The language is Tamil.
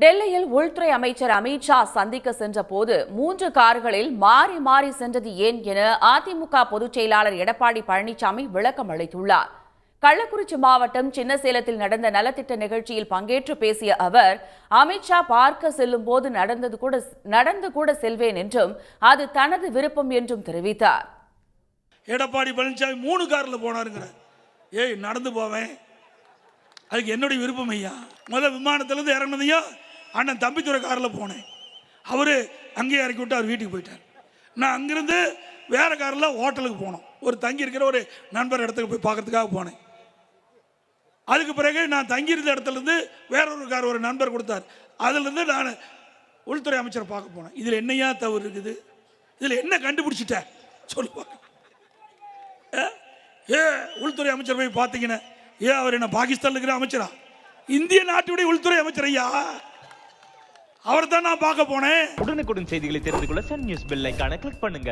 டெல்லியில் உள்துறை அமைச்சர் அமித் ஷா சந்திக்க சென்ற போது 3 கார்களில் மாறி மாறி சென்றது ஏன் என அதிமுக பொதுச் செயலாளர் எடப்பாடி பழனிசாமி விளக்கம் அளித்துள்ளார். கள்ளக்குறிச்சி மாவட்டம் சின்னசேலத்தில் நடந்த நலத்திட்ட நிகழ்ச்சியில் பங்கேற்று பேசிய அவர், அமித் ஷா பார்க்க செல்லும் போது நடந்து கூட செல்வேன் என்றும் அது தனது விருப்பம் என்றும் தெரிவித்தார். எடப்பாடி பழனிசாமி 3 கார்ல போனாருங்கிற, நடந்து போவேன், அதுக்கு என்னுடைய விருப்பம் ஐயா. முதல்ல விமானத்திலிருந்து இறங்கினதையும் அண்ணன் தம்பித்துறை காரில் போனேன். அவரு அங்கேயே இறக்கி விட்டு அவர் வீட்டுக்கு போயிட்டார். நான் அங்கிருந்து வேற காரில் ஹோட்டலுக்கு போனோம். ஒரு தங்கி இருக்கிற ஒரு நண்பர் இடத்துக்கு போய் பார்க்கறதுக்காக போனேன். அதுக்கு பிறகு நான் தங்கியிருந்த இடத்துலேருந்து வேற ஒரு கார் ஒரு நண்பர் கொடுத்தார். அதுலேருந்து நான் உள்துறை அமைச்சரை பார்க்க போனேன். இதில் என்னையா தவறு இருக்குது? இதில் என்ன கண்டுபிடிச்சிட்ட சொல்லுவாங்க. உள்துறை அமைச்சர் போய் பார்த்தீங்கன்னா, அவர் என்ன பாகிஸ்தான்ல இருக்கிற அமைச்சரா? இந்திய நாட்டுடைய உள்துறை அமைச்சர் ஐயா, அவர் தான் நான் பார்க்க போனேன். உடனுக்குடன் செய்திகளை தெரிந்து கொள்ள சன் நியூஸ் பெல் ஐகானை கிளிக் பண்ணுங்க.